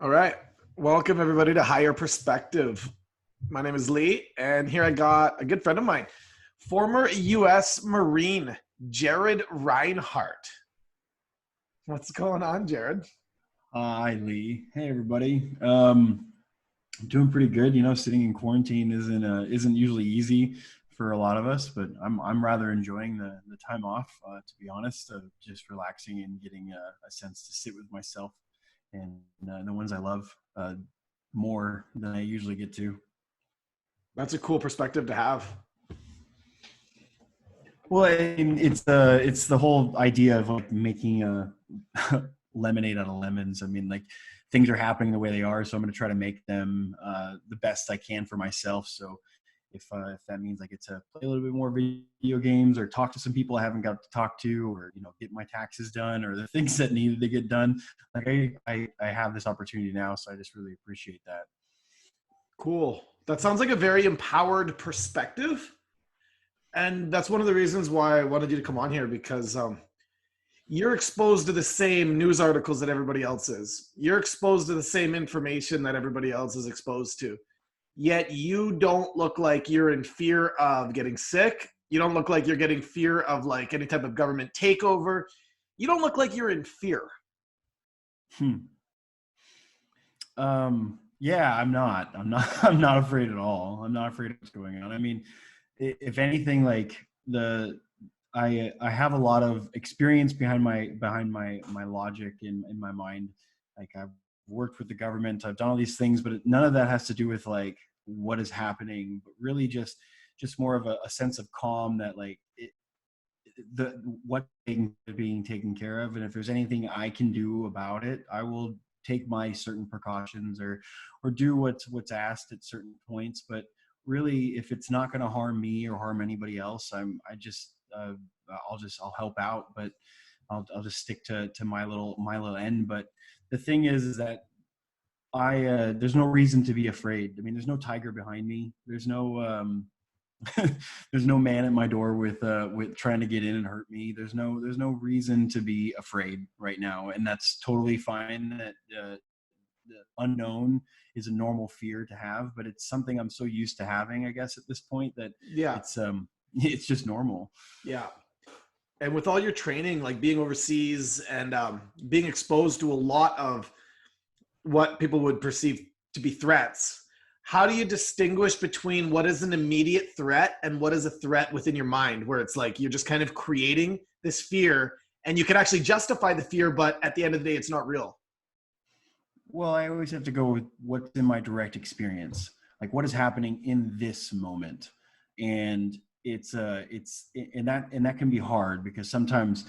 All right. Welcome, everybody, to Higher Perspective. My name is Lee, and here I got a good friend of mine, former U.S. Marine, Jared Rinehart. What's going on, Jared? Hi, Lee. Hey, everybody. I'm doing pretty good. You know, sitting in quarantine isn't usually easy for a lot of us, but I'm rather enjoying the time off. To be honest, just relaxing and getting a sense to sit with myself and the ones I love more than I usually get to. That's a cool perspective to have. Well, it's the whole idea of like making a lemonade out of lemons. I mean, like things are happening the way they are, so I'm going to try to make them the best I can for myself. So if that means I get to play a little bit more video games or talk to some people I haven't got to talk to, or get my taxes done, or the things that needed to get done, like I have this opportunity now, so I just really appreciate that. Cool. That sounds like a very empowered perspective. And that's one of the reasons why I wanted you to come on here, because you're exposed to the same news articles that everybody else is. You're exposed to the same information that everybody else is exposed to. Yet you don't look like you're in fear of getting sick. You don't look like you're getting fear of like any type of government takeover. You don't look like you're in fear. Yeah, I'm not. I'm not afraid at all. I'm not afraid of what's going on. I mean, if anything, like I have a lot of experience behind my logic in my mind. Like I've worked with the government, I've done all these things, but none of that has to do with like what is happening, but really just more of a sense of calm that like what being taken care of, and if there's anything I can do about it, I will take my certain precautions or do what's asked at certain points. But really, if it's not going to harm me or harm anybody else, I'll help out, but I'll just stick to my little end. But the thing is that there's no reason to be afraid. I mean, there's no tiger behind me. There's no there's no man at my door with trying to get in and hurt me. There's no reason to be afraid right now, and that's totally fine. That the unknown is a normal fear to have, but it's something I'm so used to having, I guess, at this point that Yeah. it's just normal. Yeah. And with all your training, like being overseas and being exposed to a lot of what people would perceive to be threats, how do you distinguish between what is an immediate threat and what is a threat within your mind, where it's like you're just kind of creating this fear and you can actually justify the fear, but at the end of the day, it's not real? Well, I always have to go with what's in my direct experience, like what is happening in this moment. And it's and that can be hard because sometimes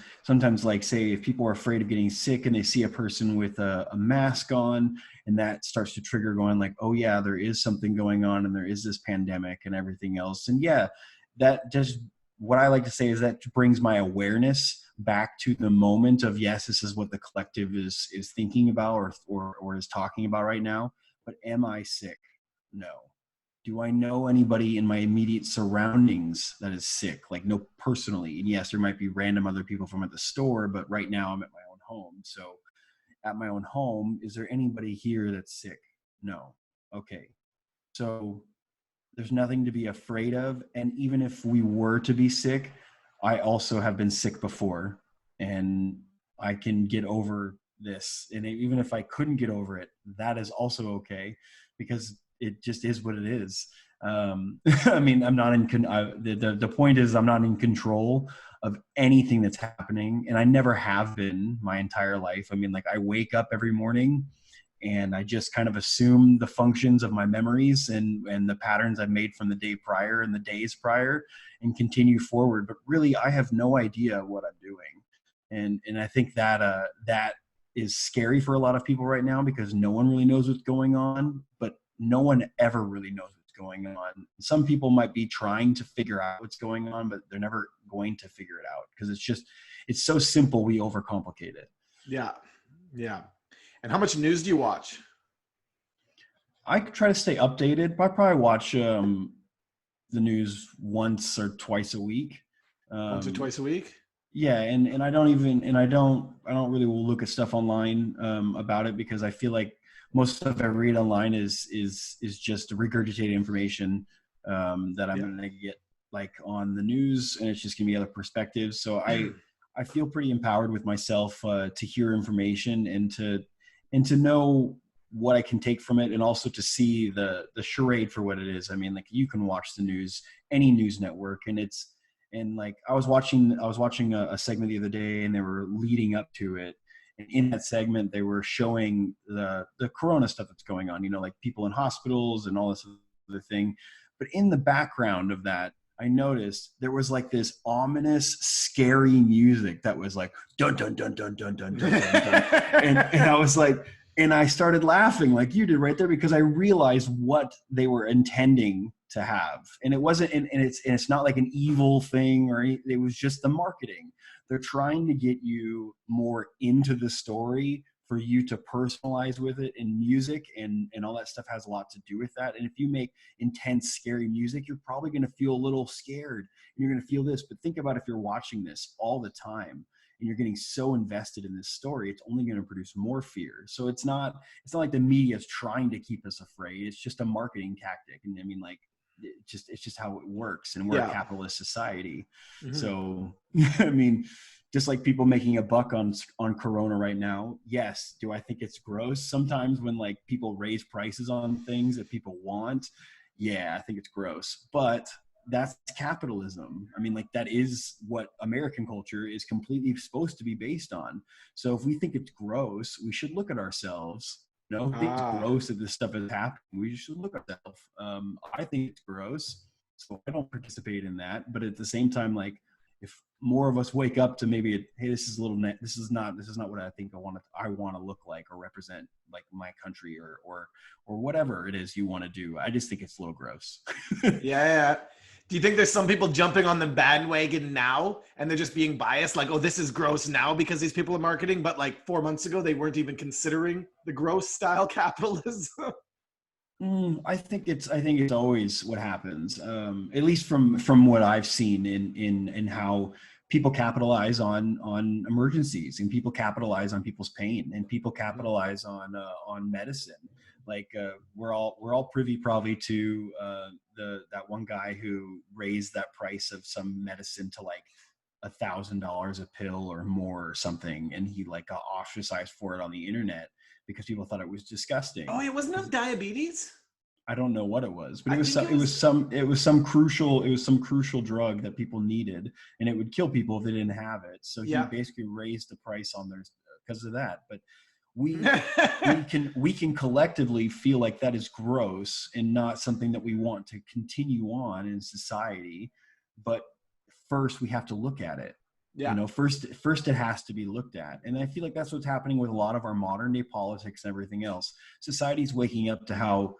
like say if people are afraid of getting sick and they see a person with a mask on, and that starts to trigger going like, oh yeah, there is something going on and there is this pandemic and everything else. And yeah, that just, what I like to say is that brings my awareness back to the moment of, yes, this is what the collective is thinking about or is talking about right now. But am I sick? No. Do I know anybody in my immediate surroundings that is sick? Like, no, personally. And yes, there might be random other people from at the store, but right now I'm at my own home. So at my own home, is there anybody here that's sick? No. Okay. So there's nothing to be afraid of. And even if we were to be sick, I also have been sick before, and I can get over this. And even if I couldn't get over it, that is also okay, because it just is what it is. I mean, I'm not in, the point is I'm not in control of anything that's happening, and I never have been my entire life. I mean, like I wake up every morning and I just kind of assume the functions of my memories and the patterns I've made from the day prior and the days prior and continue forward. But really, I have no idea what I'm doing. And I think that that is scary for a lot of people right now, because no one really knows what's going on, but no one ever really knows what's going on. Some people might be trying to figure out what's going on, but they're never going to figure it out, because it's so simple, we overcomplicate it. Yeah. Yeah. And how much news do you watch? I try to stay updated. I probably watch the news once or twice a week. Once or twice a week? Yeah, and I don't really look at stuff online about it, because I feel like most stuff I read online is just regurgitated information that I'm Yeah. going to get like on the news, and it's just going to be other perspectives. So I feel pretty empowered with myself to hear information and to know what I can take from it, and also to see the charade for what it is. I mean, like, you can watch the news, any news network, and like I was watching a segment the other day, and they were leading up to it, and in that segment they were showing the corona stuff that's going on, like people in hospitals and all this other thing. But in the background of that, I noticed there was like this ominous, scary music that was like dun dun dun dun dun dun dun dun dun, and I was like, and I started laughing like you did right there, because I realized what they were intending to have. And it wasn't, and it's not like an evil thing it was just the marketing. They're trying to get you more into the story for you to personalize with it. And music and all that stuff has a lot to do with that. And if you make intense, scary music, you're probably going to feel a little scared, and you're going to feel this. But think about if you're watching this all the time and you're getting so invested in this story, it's only going to produce more fear. So it's not like the media is trying to keep us afraid. It's just a marketing tactic. And I mean, like, it's just how it works, and we're a Yeah. capitalist society. Mhm. So I mean, just like people making a buck on corona right now. Yes, do I think it's gross sometimes when like people raise prices on things that people want? Yeah, I think it's gross, but that's capitalism. I mean, like, that is what American culture is completely supposed to be based on. So if we think it's gross, we should look at ourselves. If we think it's Ah. gross that this stuff is happening, we should look at ourselves. I think it's gross, so I don't participate in that. But at the same time, like, if more of us wake up to maybe, hey, this is a little, this is not what I think I want to look like or represent, like, my country or whatever it is you want to do. I just think it's a little gross. Yeah, yeah. Do you think there's some people jumping on the bandwagon now and they're just being biased? Like, oh, this is gross now because these people are marketing, but like 4 months ago, they weren't even considering the gross style capitalism. I think it's always what happens. At least from what I've seen in how people capitalize on emergencies, and people capitalize on people's pain, and people capitalize on medicine. Like, we're all privy probably to that one guy who raised that price of some medicine to like $1,000 a pill or more or something, and he like got ostracized for it on the internet because people thought it was Oh, disgusting. it wasn't of diabetes? I don't know what it was, but I it was think some it was. some crucial drug that people needed, and it would kill people if they didn't have it. So he Yeah. basically raised the price on theirs because of that. But we can collectively feel like that is gross and not something that we want to continue on in society. But first we have to look at it. Yeah. First it has to be looked at. And I feel like that's what's happening with a lot of our modern day politics and everything else. Society's waking up to how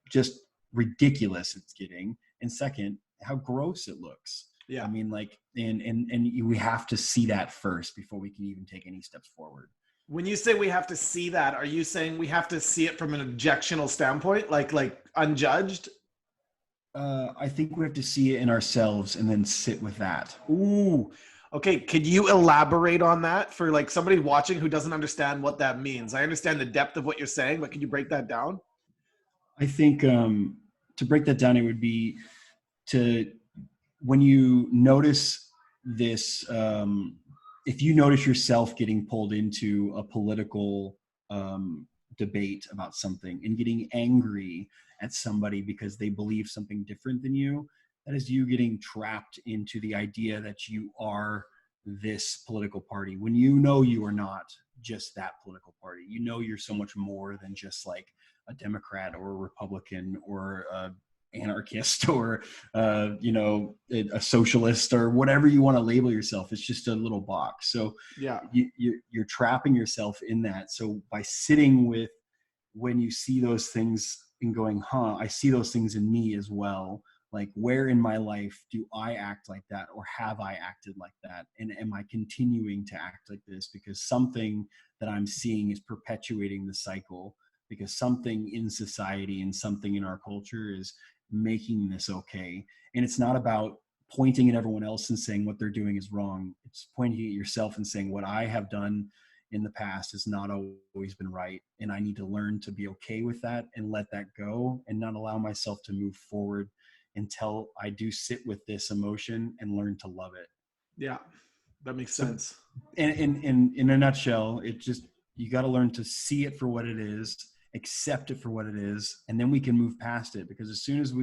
just ridiculous it's getting, and second, how gross it looks. I Yeah. mean, like, and we have to see that first before we can even take any steps forward. When you say we have to see that, are you saying we have to see it from an objectional standpoint, like unjudged? I think we have to see it in ourselves and then sit with that. Ooh. Okay, could you elaborate on that for like somebody watching who doesn't understand what that means? I understand the depth of what you're saying, but can you break that down? I think to break that down, it would be to, when you notice this, if you notice yourself getting pulled into a political debate about something and getting angry at somebody because they believe something different than you, that is you getting trapped into the idea that you are this political party, when you know you are not just that political party. You're so much more than just like a Democrat or a Republican or a anarchist or a socialist or whatever you want to label yourself. It's just a little box. So Yeah. you're trapping yourself in that. So by sitting with, when you see those things and going, I see those things in me as well. Like, where in my life do I act like that, or have I acted like that? And am I continuing to act like this because something that I'm seeing is perpetuating the cycle, because something in society and something in our culture is making this okay? And it's not about pointing at everyone else and saying what they're doing is wrong. It's pointing at yourself and saying what I have done in the past has not always been right. And I need to learn to be okay with that and let that go and not allow myself to move forward until I do sit with this emotion and learn to love it. Yeah, that makes So, sense. in a nutshell, it just, you got to learn to see it for what it is, accept it for what it is, and then we can move past it. Because as soon as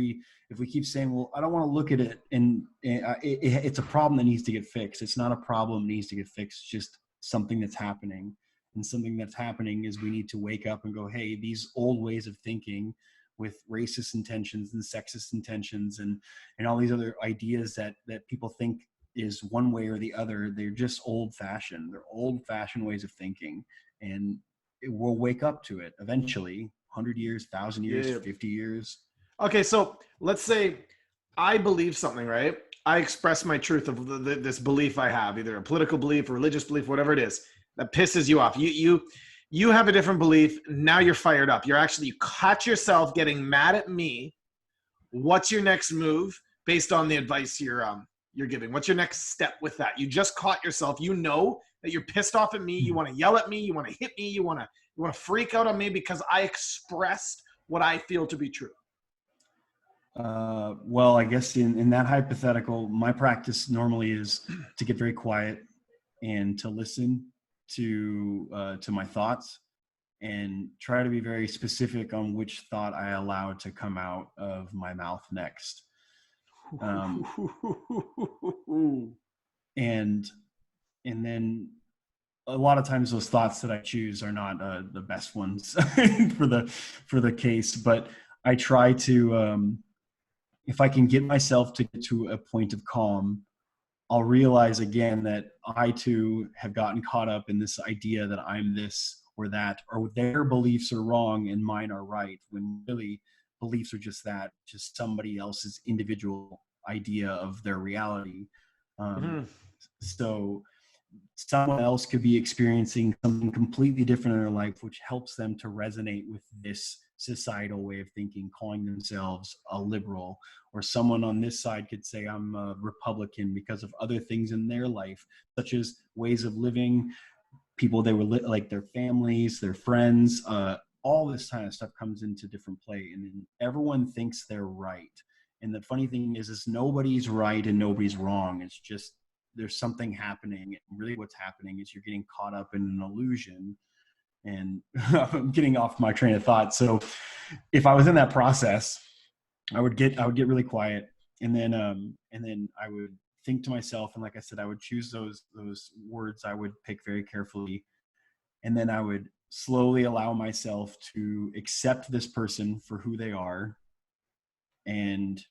if we keep saying, well, I don't want to look at it, and it's a problem that needs to get fixed. It's not a problem that needs to get fixed. It's just something that's happening. And something that's happening is we need to wake up and go, hey, these old ways of thinking with racist intentions and sexist intentions and all these other ideas that people think is one way or the other, they're just old-fashioned. They're old-fashioned ways of thinking, and we'll wake up to it eventually. 100 years, 1,000 years, Yeah. 50 years. Okay, so let's say I believe something, right? I express my truth of this belief I have, either a political belief, a religious belief, whatever it is, that pisses you off. You have a different belief. Now you're fired up. You caught yourself getting mad at me. What's your next move based on the advice you're giving? What's your next step with that? You just caught yourself. You know that you're pissed off at me. You want to yell at me. You want to hit me. You want to freak out on me because I expressed what I feel to be true. Well, I guess in that hypothetical, my practice normally is to get very quiet and to listen to my thoughts and try to be very specific on which thought I allow to come out of my mouth next. And then a lot of times those thoughts that I choose are not the best ones for the case, but I try to, if I can get myself to get to a point of calm, I'll realize again that I too have gotten caught up in this idea that I'm this or that, or their beliefs are wrong and mine are right, when really beliefs are just that, just somebody else's individual idea of their reality. So someone else could be experiencing something completely different in their life, which helps them to resonate with this societal way of thinking, calling themselves a liberal. Or someone on this side could say, I'm a Republican because of other things in their life, such as ways of living, people they were like their families, their friends, all this kind of stuff comes into different play. And then everyone thinks they're right. And the funny thing is nobody's right and nobody's wrong. It's just, there's something happening. And really what's happening is you're getting caught up in an illusion. And I'm getting off my train of thought. So if I was in that process, I would get really quiet, and then I would think to myself, and like I said, I would choose those words I would pick very carefully, and then I would slowly allow myself to accept this person for who they are, and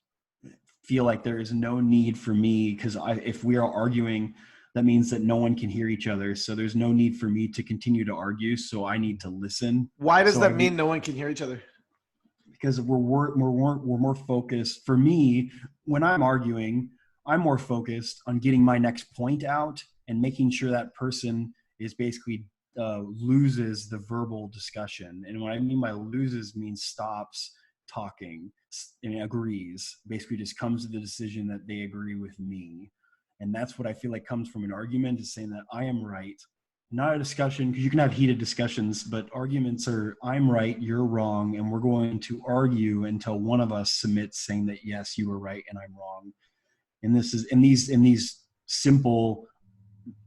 feel like there is no need for me, because if we are arguing, that means that no one can hear each other. So there's no need for me to continue to argue. So I need to listen. Why does that mean no one can hear each other? Because we're more focused. For me, when I'm arguing, I'm more focused on getting my next point out and making sure that person is basically loses the verbal discussion. And what I mean by loses means stops talking and agrees, basically just comes to the decision that they agree with me. And that's what I feel like comes from an argument, is saying that I am right. Not a discussion, because you can have heated discussions, but arguments are, I'm right, you're wrong, and we're going to argue until one of us submits saying that, yes, you were right and I'm wrong. And this is in these simple,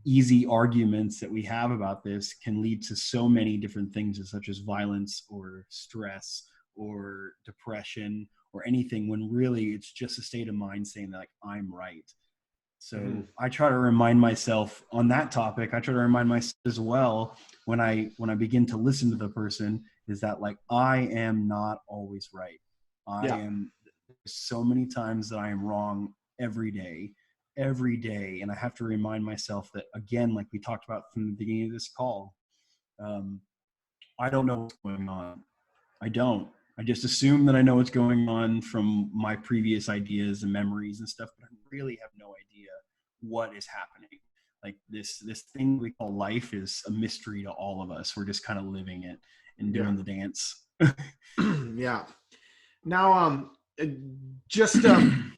easy arguments that we have about this can lead to so many different things, such as violence or stress or depression or anything, when really it's just a state of mind saying that, like, I'm right. So I try to remind myself on that topic. I try to remind myself as well when I begin to listen to the person, is that, like, I am not always right. I am so many times that I am wrong every day. And I have to remind myself that, again, like we talked about from the beginning of this call, I don't know what's going on. I don't. I just assume that I know what's going on from my previous ideas and memories and stuff, but I really have no idea what is happening. Like this thing we call life is a mystery to all of us. We're just kind of living it and doing the dance. Yeah. Now, just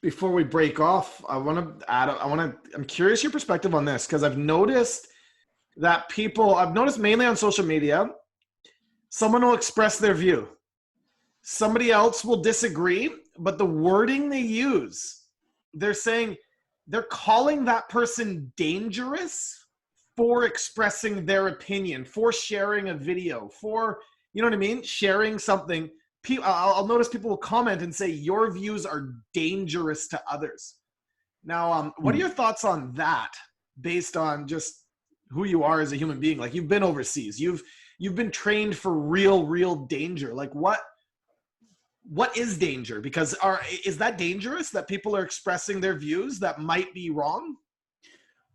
before we break off, I'm curious your perspective on this, because I've noticed mainly on social media, someone will express their view. Somebody else will disagree, but the wording they use, they're calling that person dangerous for expressing their opinion, for sharing a video, for, you know what I mean? Sharing something. I'll notice people will comment and say, your views are dangerous to others. Now, what are your thoughts on that, based on just who you are as a human being? Like, you've been overseas, you've been trained for real danger. Like, what is danger? Because is that dangerous that people are expressing their views that might be wrong?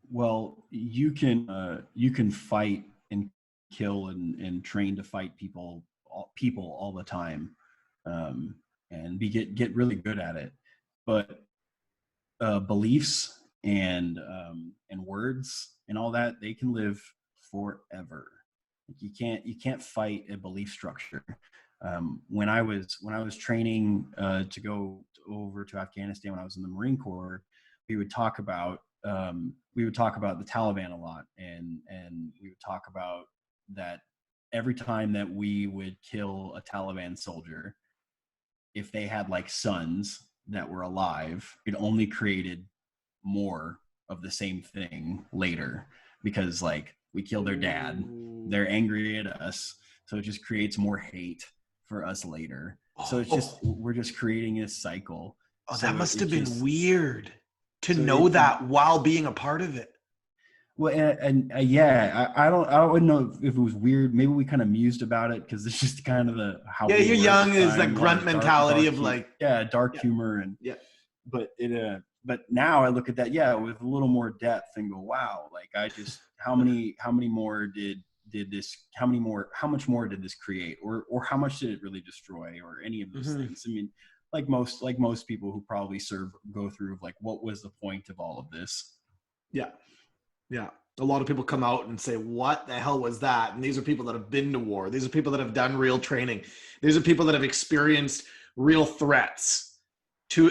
Well, you can fight and kill and train to fight people all the time, and get really good at it. But beliefs and words and all that, they can live forever. You can't fight a belief structure. When I was training to go over to Afghanistan, when I was in the Marine Corps, we would talk about the Taliban a lot, and we would talk about that every time that we would kill a Taliban soldier, if they had like sons that were alive, it only created more of the same thing later, because like we killed their dad, they're angry at us, so it just creates more hate for us later. So it's just, we're just creating this cycle. Oh, so that must have been weird to know that while being a part of it. Well, and yeah, I don't know if it was weird. Maybe we kind of mused about it because it's just kind of how. Yeah, you're young. Is that grunt mentality of like, dark humor and But now I look at that, with a little more depth and go, wow, like how much more did this create, or how much did it really destroy, or any of those things? I mean, like most people who probably go through like, what was the point of all of this? Yeah. A lot of people come out and say, what the hell was that? And these are people that have been to war. These are people that have done real training. These are people that have experienced real threats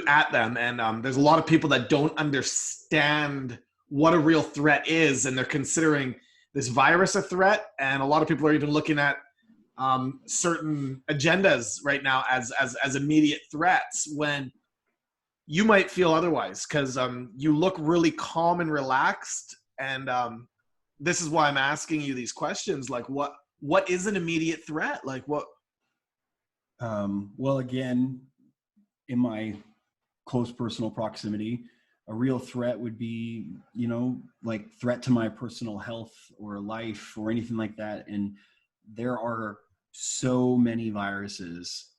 at them. And there's a lot of people that don't understand what a real threat is. And they're considering this virus a threat. And a lot of people are even looking at certain agendas right now as immediate threats, when you might feel otherwise, because you look really calm and relaxed. And this is why I'm asking you these questions. Like, what is an immediate threat? Like, what? Well, again, in my close personal proximity, a real threat would be, like threat to my personal health or life or anything like that. And there are so many viruses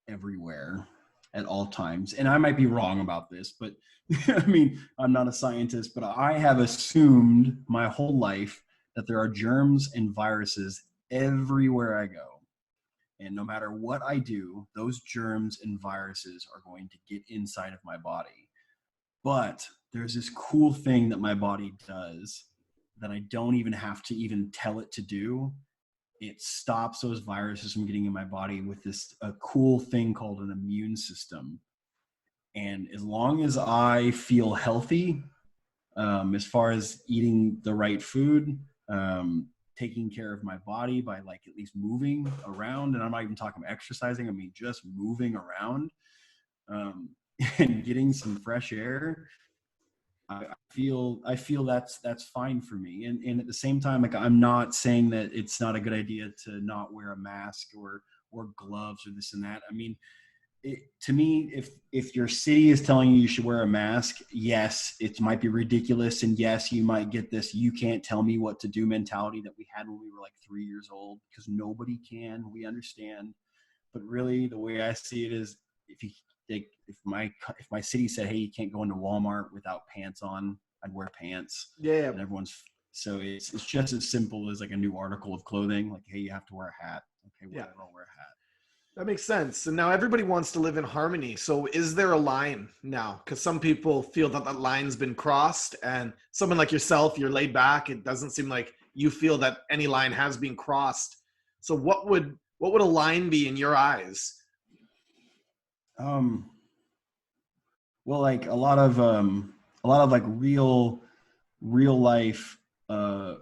everywhere at all times. And I might be wrong about this, but I mean, I'm not a scientist, but I have assumed my whole life that there are germs and viruses everywhere I go. And no matter what I do, those germs and viruses are going to get inside of my body. But there's this cool thing that my body does that I don't even have to even tell it to do. It stops those viruses from getting in my body with a cool thing called an immune system. And as long as I feel healthy, as far as eating the right food, taking care of my body by like at least moving around, and I'm not even talking about exercising, I mean just moving around, and getting some fresh air, I feel that's fine for me. And at the same time, like, I'm not saying that it's not a good idea to not wear a mask or gloves or this and that. I mean, to me, if your city is telling you should wear a mask, yes, it might be ridiculous. And yes, you might get this, you can't tell me what to do mentality that we had when we were like 3 years old, because nobody can. We understand. But really, the way I see it is, if my city said, hey, you can't go into Walmart without pants on, I'd wear pants. Yeah. And so it's just as simple as like a new article of clothing. Like, hey, you have to wear a hat. Okay, whatever, I'll wear a hat. That makes sense. And now everybody wants to live in harmony. So is there a line now? Because some people feel that line's been crossed, and someone like yourself, you're laid back. It doesn't seem like you feel that any line has been crossed. So what would a line be in your eyes? Um, well, like a lot of like real life, uh,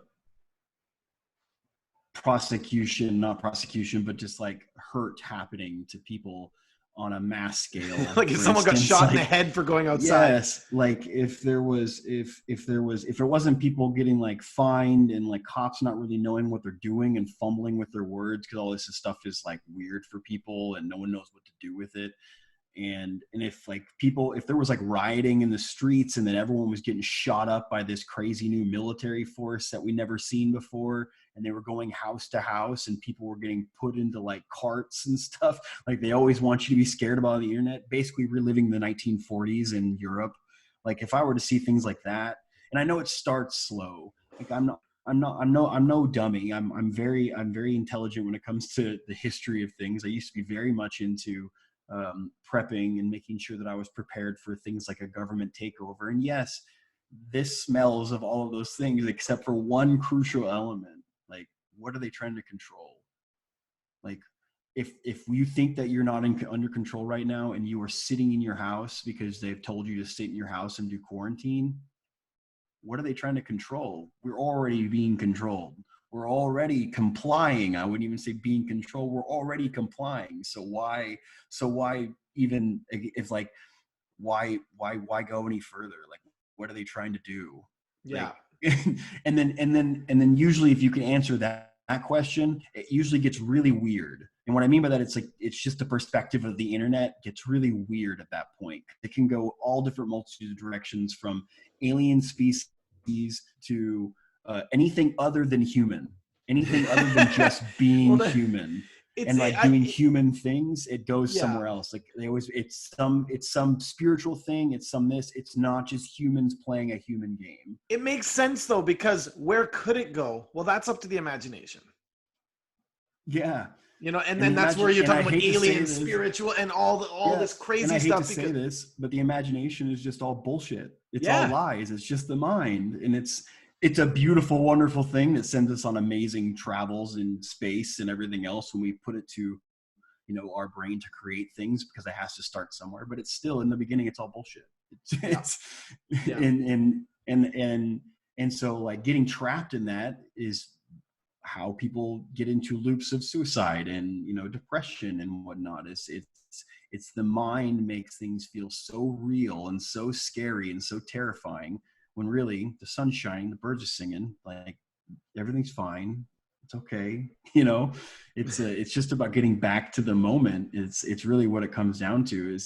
prosecution, not prosecution, but just like hurt happening to people on a mass scale. Like if For someone got instance, shot in the like, head for going outside. yes, like if there wasn't people getting like fined and like cops not really knowing what they're doing and fumbling with their words because all this stuff is like weird for people and no one knows what to do with it. And if like people, if there was like rioting in the streets and then everyone was getting shot up by this crazy new military force that we never seen before, and they were going house to house and people were getting put into like carts and stuff, like they always want you to be scared about the internet, basically reliving the 1940s in Europe. Like if I were to see things like that, and I know it starts slow, like I'm no dummy. I'm very intelligent when it comes to the history of things. I used to be very much into prepping and making sure that I was prepared for things like a government takeover. And yes, this smells of all of those things, except for one crucial element. Like, what are they trying to control? Like, if you think that you're not under control right now and you are sitting in your house because they've told you to sit in your house and do quarantine, what are they trying to control? We're already being controlled. We're already complying. I wouldn't even say being controlled. We're already complying. So why even, if like, why go any further? Like, what are they trying to do? Yeah. Like, and then usually if you can answer that question, it usually gets really weird. And what I mean by that, it's like, it's just the perspective of the internet gets really weird at that point. It can go all different multitudes of directions, from alien species to anything other than human, anything other than just being Well, human it's and it, like I, doing human things. It goes yeah. somewhere else. Like they always, it's some spiritual thing. It's some this. It's not just humans playing a human game. It makes sense though, because where could it go? Well, that's up to the imagination. Yeah. And And then the that's where imagine, you're and I talking about hate to say alien, this, spiritual, and all yeah, this and crazy I hate to stuff. say Because this, but the imagination is just all bullshit. It's all yeah, lies. It's just the mind, and it's a beautiful, wonderful thing that sends us on amazing travels in space and everything else when we put it to, our brain to create things, because it has to start somewhere. But it's still, in the beginning, it's all bullshit. yeah, It's yeah, and so like getting trapped in that is how people get into loops of suicide and depression and whatnot. It's the mind makes things feel so real and so scary and so terrifying, when really the sun's shining, the birds are singing, like everything's fine, it's okay. It's just about getting back to the moment. It's really what it comes down to.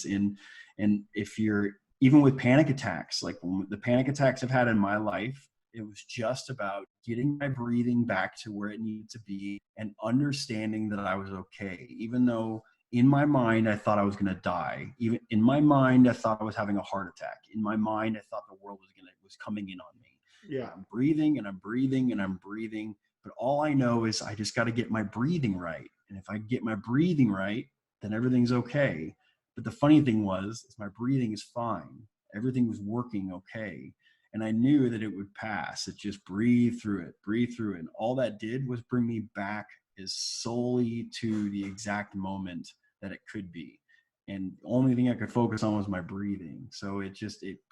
And if you're, even with panic attacks, like the panic attacks I've had in my life, it was just about getting my breathing back to where it needed to be and understanding that I was okay, even though in my mind I thought I was going to die. Even in my mind I thought I was having a heart attack. In my mind I thought the world was coming in on me. And yeah, I'm breathing and I'm breathing and I'm breathing, but all I know is I just got to get my breathing right. And if I get my breathing right, then everything's okay. But the funny thing is my breathing is fine. Everything was working okay. And I knew that it would pass. It just breathe through it, breathe through it. And all that did was bring me back as solely to the exact moment that it could be. And the only thing I could focus on was my breathing. So it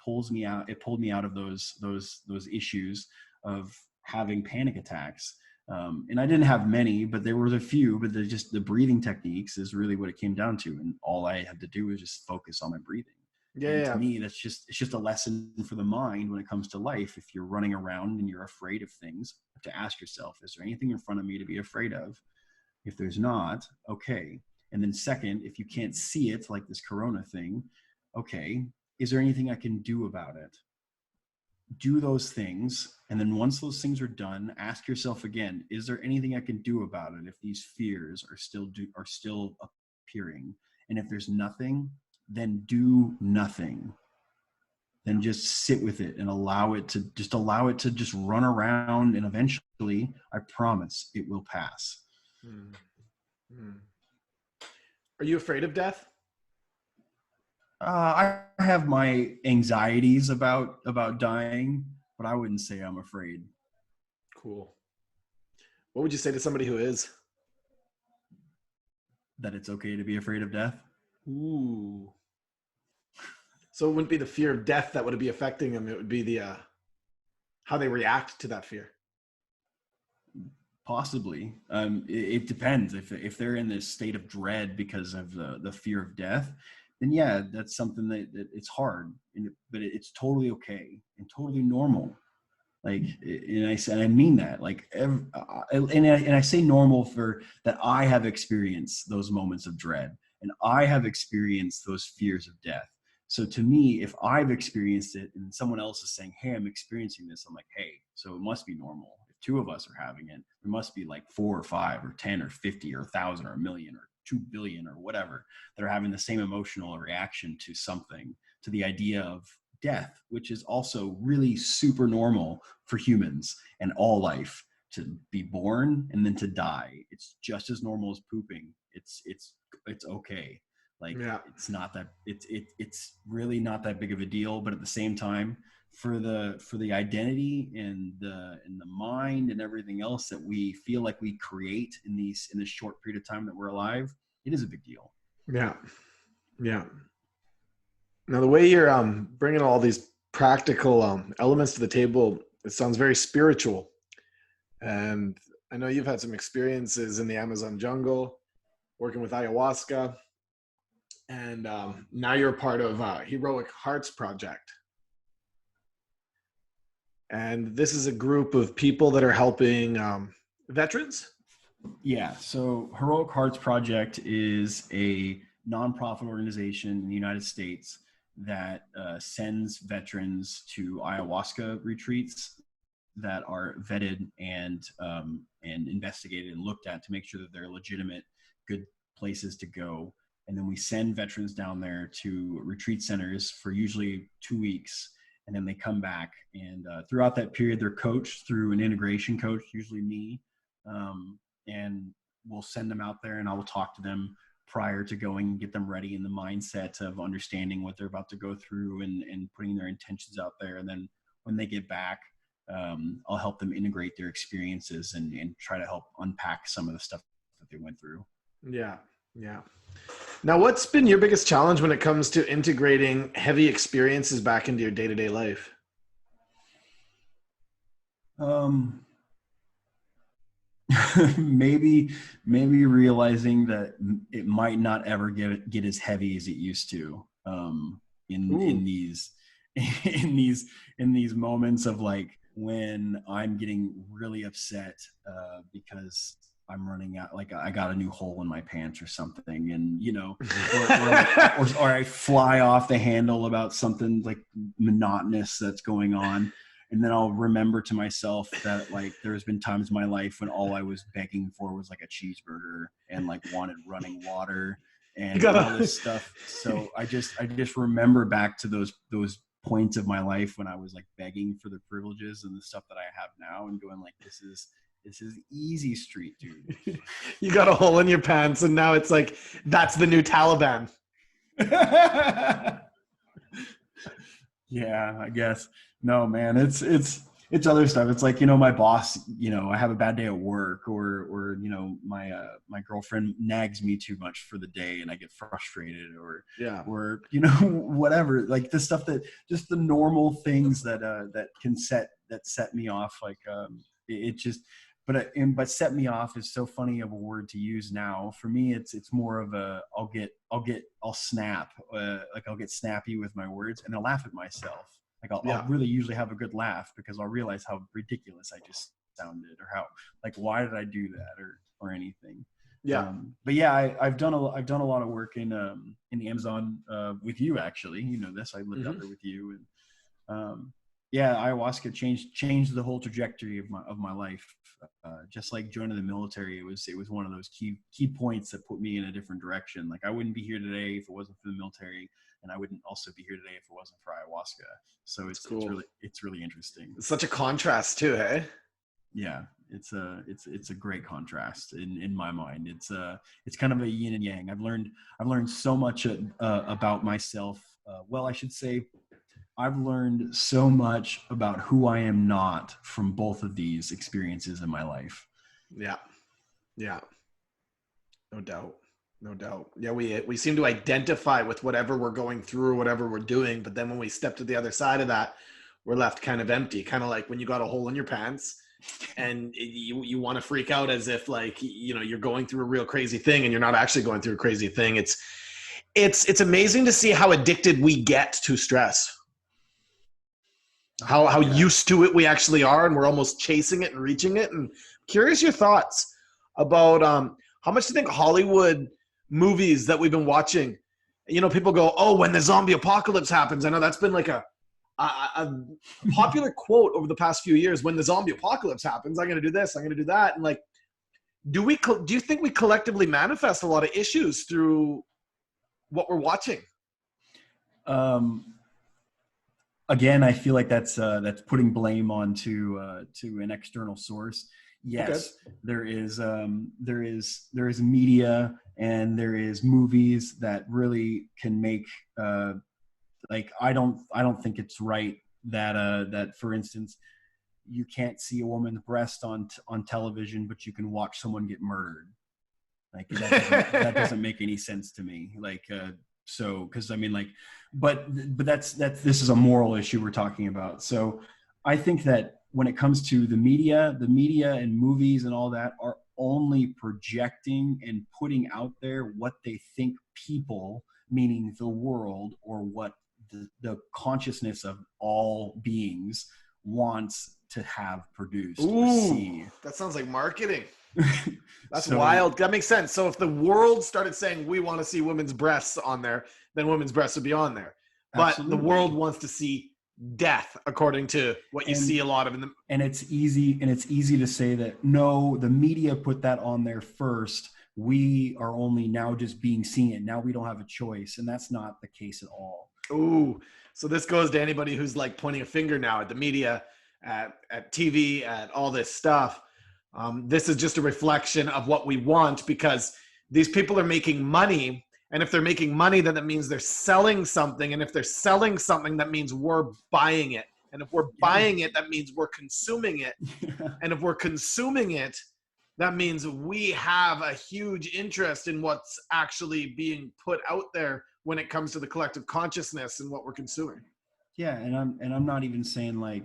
pulls me out. It pulled me out of those issues of having panic attacks. And I didn't have many, but there was a few. But the breathing techniques is really what it came down to. And all I had to do was just focus on my breathing. yeah, And to yeah. me, it's just a lesson for the mind when it comes to life. If you're running around and you're afraid of things, you have to ask yourself, is there anything in front of me to be afraid of? If there's not, okay. And then second, if you can't see it, like this corona thing, okay, is there anything I can do about it? Do those things. And then once those things are done, ask yourself again, is there anything I can do about it if these fears are still appearing? And if there's nothing, then do nothing. Then just sit with it and allow it to just run around, and eventually, I promise, it will pass. Hmm. Hmm. Are you afraid of death? I have my anxieties about dying, but I wouldn't say I'm afraid. Cool. What would you say to somebody who is? That it's okay to be afraid of death. Ooh. So it wouldn't be the fear of death that would be affecting them. It would be the how they react to that fear. Possibly. It depends. If they're in this state of dread because of the fear of death, then yeah, that's something that it's hard, but it's totally okay and totally normal. Like, and I said, I mean that. Like, and I say normal for that. I have experienced those moments of dread, and I have experienced those fears of death. So to me, if I've experienced it, and someone else is saying, "Hey, I'm experiencing this," I'm like, "Hey, so it must be normal. If two of us are having it, there must be like 4 or 5 or 10 or 50 or 1,000 or a million or 2 billion or whatever that are having the same emotional reaction to something, to the idea of death, which is also really super normal for humans and all life, to be born and then to die. It's just as normal as pooping. It's okay. Like, Yeah. it's not that it's really not that big of a deal. But at the same time, for the identity and the mind and everything else that we feel like we create in this short period of time that we're alive, it is a big deal. Yeah. Yeah. Now the way you're bringing all these practical elements to the table, it sounds very spiritual. And I know you've had some experiences in the Amazon jungle, working with ayahuasca, and now you're a part of Heroic Hearts Project. And this is a group of people that are helping veterans. Yeah. So Heroic Hearts Project is a nonprofit organization in the United States that sends veterans to ayahuasca retreats that are vetted and investigated and looked at to make sure that they're legitimate, good places to go. And then we send veterans down there to retreat centers for usually 2 weeks. And then they come back, and throughout that period, they're coached through an integration coach, usually me. And we'll send them out there, and I will talk to them prior to going and get them ready in the mindset of understanding what they're about to go through and putting their intentions out there. And then when they get back, I'll help them integrate their experiences and try to help unpack some of the stuff that they went through. Yeah. Yeah. Now, what's been your biggest challenge when it comes to integrating heavy experiences back into your day-to-day life? maybe realizing that it might not ever get as heavy as it used to, in these in these moments of, like, when I'm getting really upset because I'm running out, like I got a new hole in my pants or something, and or I fly off the handle about something like monotonous that's going on. And then I'll remember to myself that, like, there's been times in my life when all I was begging for was like a cheeseburger and like wanted running water and all this stuff. So I just remember back to those points of my life when I was like begging for the privileges and the stuff that I have now, and going like, this is easy street, dude. You got a hole in your pants, and now it's like, that's the new Taliban. Yeah, I guess. No, man, it's other stuff. It's like, my boss, I have a bad day at work, or my girlfriend nags me too much for the day and I get frustrated, or whatever, like the stuff that just the normal things that set me off. Like, it just, but set me off is so funny of a word to use now. For me, it's more of a, I'll snap, like I'll get snappy with my words and I'll laugh at myself. Like I'll really usually have a good laugh because I'll realize how ridiculous I just sounded, or how, like, why did I do that, or anything. Yeah. But yeah, I've done a lot of work in the Amazon with you, actually. This, I lived out there with you, and yeah, ayahuasca changed the whole trajectory of my life. Just like joining the military, it was one of those key points that put me in a different direction. Like, I wouldn't be here today if it wasn't for the military, and I wouldn't also be here today if it wasn't for ayahuasca. So it's cool. It's really interesting. It's such a contrast too, hey? Yeah, it's a great contrast in my mind. It's kind of a yin and yang. I've learned so much about myself. Well, I should say, I've learned so much about who I am not from both of these experiences in my life. Yeah. Yeah. No doubt. No doubt. Yeah, we seem to identify with whatever we're going through or whatever we're doing, but then when we step to the other side of that, we're left kind of empty, kind of like when you got a hole in your pants and you want to freak out as if like, you know, you're going through a real crazy thing and you're not actually going through a crazy thing. It's amazing to see how addicted we get to stress. How used to it we actually are, and we're almost chasing it and reaching it. And curious your thoughts about how much do you think Hollywood movies that we've been watching, you know, people go, oh, when the zombie apocalypse happens. I know that's been like a popular quote over the past few years. When the zombie apocalypse happens, I'm going to do this, I'm going to do that. And like, do you think we collectively manifest a lot of issues through what we're watching? Again, I feel like that's putting blame onto to an external source. Yes, okay. There is media and there is movies that really can make like I don't think it's right that for instance you can't see a woman's breast on television, but you can watch someone get murdered. Like that doesn't make any sense to me. Like so, because I mean, like, but that's this is a moral issue we're talking about. So I think that when it comes to the media and movies and all that are only projecting and putting out there what they think people, meaning the world, or what the consciousness of all beings wants to have produced. Ooh, or see. That sounds like marketing. That's wild. That makes sense. So if the world started saying we want to see women's breasts on there, then women's breasts would be on there. But absolutely. The world wants to see death, according to what you see a lot of in the. And it's easy to say that no, the media put that on there first. We are only now just being seen. Now we don't have a choice, and that's not the case at all. Ooh, so this goes to anybody who's like pointing a finger now at the media, at TV, at all this stuff. This is just a reflection of what we want, because these people are making money. And if they're making money, then that means they're selling something. And if they're selling something, that means we're buying it. And if we're buying it, that means we're consuming it. And if we're consuming it, that means we have a huge interest in what's actually being put out there when it comes to the collective consciousness and what we're consuming. Yeah. And I'm not even saying like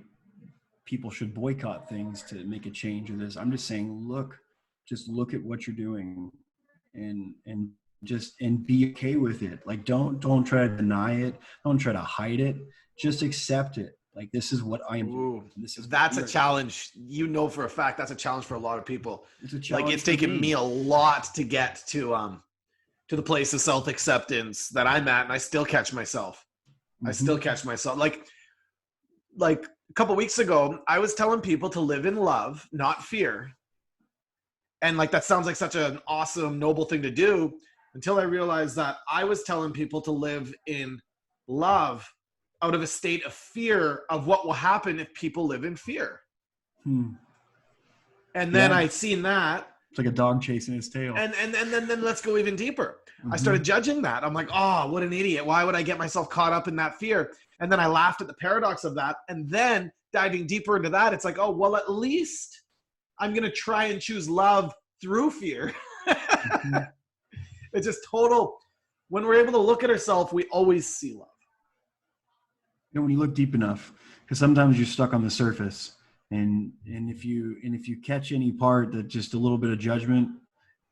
people should boycott things to make a change or this. I'm just saying, just look at what you're doing and be okay with it. Like, don't try to deny it. Don't try to hide it. Just accept it. Like, this is what I am doing. That's a challenge. You know, for a fact, that's a challenge for a lot of people. It's a challenge. Like, it's taken me a lot to get to the place of self-acceptance that I'm at. And I still catch myself. I still catch myself. Like a couple weeks ago, I was telling people to live in love, not fear. And like, that sounds like such an awesome, noble thing to do, until I realized that I was telling people to live in love out of a state of fear of what will happen if people live in fear. And then I seen that. It's like a dog chasing his tail. And then let's go even deeper. I started judging that. I'm like, oh, what an idiot. Why would I get myself caught up in that fear? And then I laughed at the paradox of that. And then diving deeper into that, it's like, oh, well, at least I'm going to try and choose love through fear. It's just total. When we're able to look at ourselves, we always see love. You know, when you look deep enough, because sometimes you're stuck on the surface, and if you catch any part that just a little bit of judgment,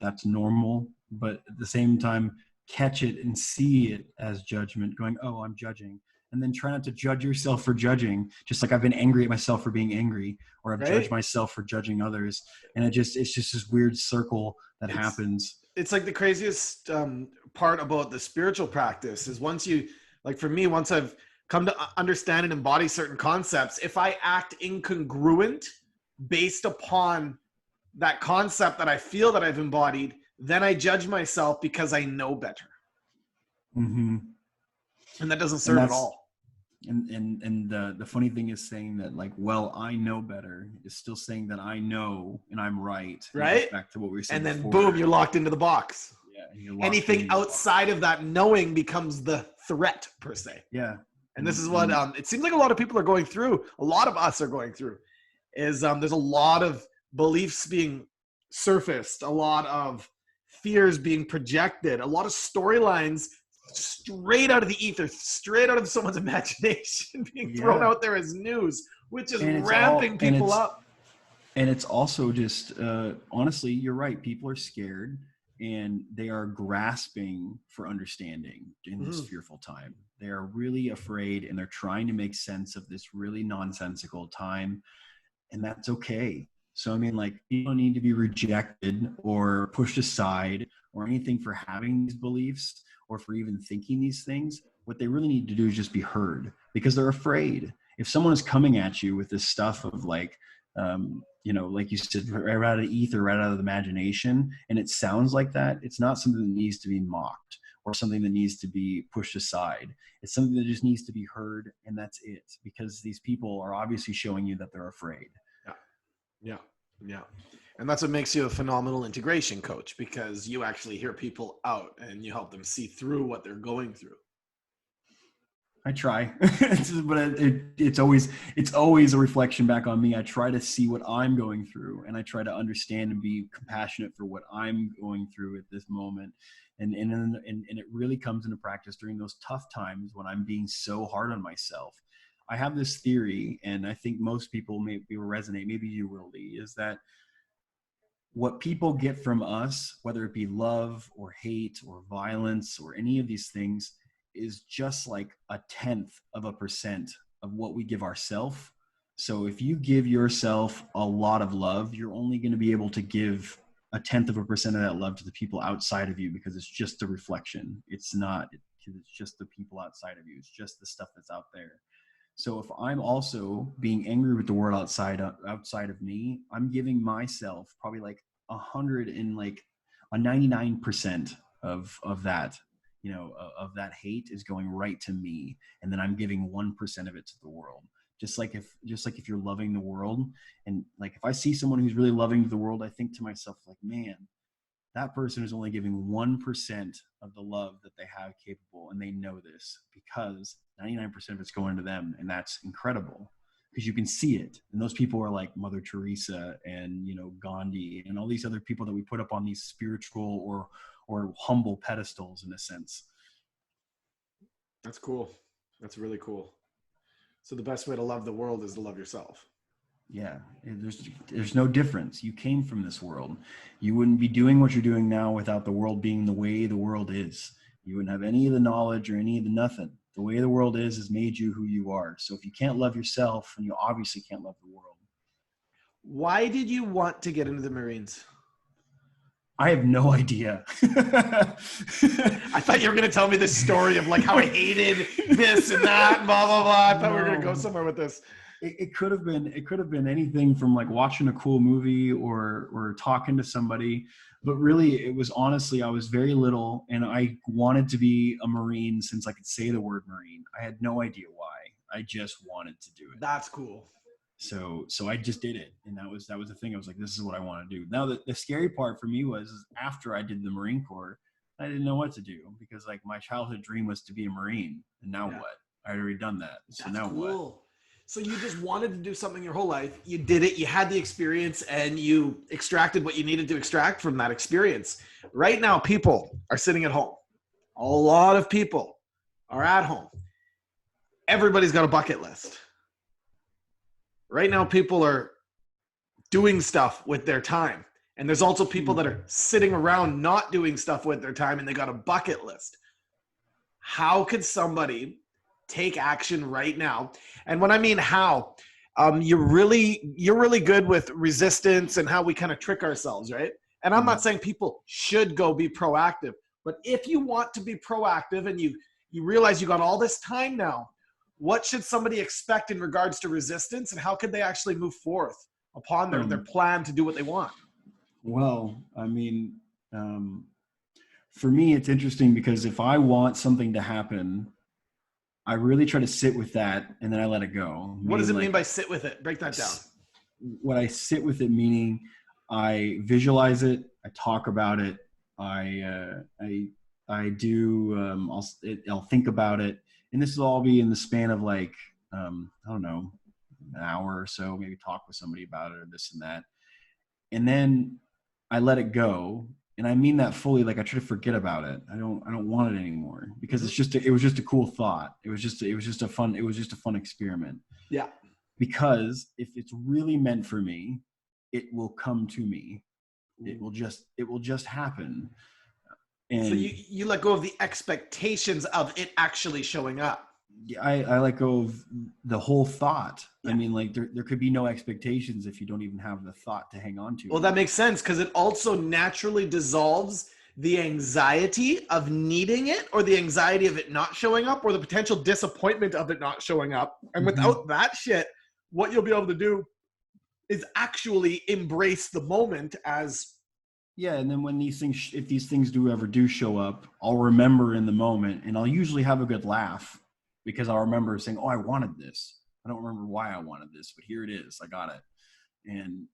that's normal. But at the same time, catch it and see it as judgment, going, oh, I'm judging. And then try not to judge yourself for judging, just like I've been angry at myself for being angry, or I've judged myself for judging others. And it's just this weird circle that happens. It's like the craziest part about the spiritual practice is once I've come to understand and embody certain concepts, if I act incongruent based upon that concept that I feel that I've embodied, then I judge myself because I know better. And that doesn't serve at all. And the funny thing is saying that, like, well, I know better is still saying that I know and I'm right. Right. Back to what we were saying. And then before. Boom, you're locked into the box. Yeah. Anything outside of that knowing becomes the threat per se. Yeah. And this is what it seems like a lot of people are going through. A lot of us are going through is there's a lot of beliefs being surfaced, a lot of fears being projected, a lot of storylines straight out of the ether, straight out of someone's imagination being thrown out there as news, which is ramping people up. And it's also just, honestly, you're right. People are scared and they are grasping for understanding in this fearful time. They are really afraid and they're trying to make sense of this really nonsensical time. And that's okay. So, I mean, like, you don't need to be rejected or pushed aside or anything for having these beliefs or for even thinking these things. What they really need to do is just be heard, because they're afraid. If someone is coming at you with this stuff of like, you know, like you said, right out of the ether, right out of the imagination, and it sounds like that, it's not something that needs to be mocked or something that needs to be pushed aside. It's something that just needs to be heard, and that's it. Because these people are obviously showing you that they're afraid. Yeah. And that's what makes you a phenomenal integration coach, because you actually hear people out and you help them see through what they're going through. I try, but it's always a reflection back on me. I try to see what I'm going through, and I try to understand and be compassionate for what I'm going through at this moment. And it really comes into practice during those tough times when I'm being so hard on myself. I have this theory, and I think most people maybe will resonate. Maybe you will, Lee, is that what people get from us, whether it be love or hate or violence or any of these things, is just like 0.1% of what we give ourselves. So if you give yourself a lot of love, you're only going to be able to give 0.1% of that love to the people outside of you, because it's just a reflection. It's just the people outside of you. It's just the stuff that's out there. So if I'm also being angry with the world outside of me, I'm giving myself probably like 99% of that, you know, of that hate is going right to me. And then I'm giving 1% of it to the world. Just like if you're loving the world, and like, if I see someone who's really loving the world, I think to myself, like, man, that person is only giving 1% of the love that they have capable. And they know this, because 99% of it's going to them. And that's incredible, because you can see it. And those people are like Mother Teresa and, you know, Gandhi and all these other people that we put up on these spiritual or humble pedestals, in a sense. That's cool. That's really cool. So the best way to love the world is to love yourself. Yeah, there's no difference. You came from this world. You wouldn't be doing what you're doing now without the world being the way the world is. You wouldn't have any of the knowledge or any of the nothing. The way the world is has made you who you are. So if you can't love yourself, then you obviously can't love the world. Why did you want to get into the Marines? I have no idea. I thought you were going to tell me this story of like how I hated this and that, blah, blah, blah. I thought we were going to go somewhere with this. It could have been anything from like watching a cool movie or talking to somebody, but really it was, honestly, I was very little and I wanted to be a Marine since I could say the word Marine. I had no idea why. I just wanted to do it. That's cool. So I just did it, and that was the thing. I was like, this is what I want to do. Now the scary part for me was after I did the Marine Corps, I didn't know what to do, because like my childhood dream was to be a Marine, and now what? I had already done that. So now what? So you just wanted to do something your whole life. You did it. You had the experience, and you extracted what you needed to extract from that experience. Right now, people are sitting at home. A lot of people are at home. Everybody's got a bucket list. Right now, people are doing stuff with their time. And there's also people that are sitting around not doing stuff with their time, and they got a bucket list. How could somebody take action right now? And when I mean how, you're really good with resistance and how we kind of trick ourselves, right? And I'm not saying people should go be proactive, but if you want to be proactive and you realize you got all this time now, what should somebody expect in regards to resistance, and how could they actually move forth upon their plan to do what they want? Well, I mean, for me, it's interesting because if I want something to happen, I really try to sit with that, and then I let it go. What does it mean by sit with it? Break that down. What I sit with it, meaning I visualize it, I talk about it, I do, I'll think about it. And this will all be in the span of like, I don't know, an hour or so, maybe talk with somebody about it or this and that. And then I let it go. And I mean that fully. Like I try to forget about it. I don't want it anymore because it was just a cool thought. It was just a fun experiment. Yeah. Because if it's really meant for me, it will come to me. It will just happen. And so you let go of the expectations of it actually showing up. I let go of the whole thought. Yeah. I mean, like there could be no expectations if you don't even have the thought to hang on to. Well, that makes sense because it also naturally dissolves the anxiety of needing it, or the anxiety of it not showing up, or the potential disappointment of it not showing up. And without that shit, what you'll be able to do is actually embrace the moment as. Yeah, and then when if these things do show up, I'll remember in the moment, and I'll usually have a good laugh because I'll remember saying, "Oh, I wanted this. I don't remember why I wanted this, but here it is. I got it." And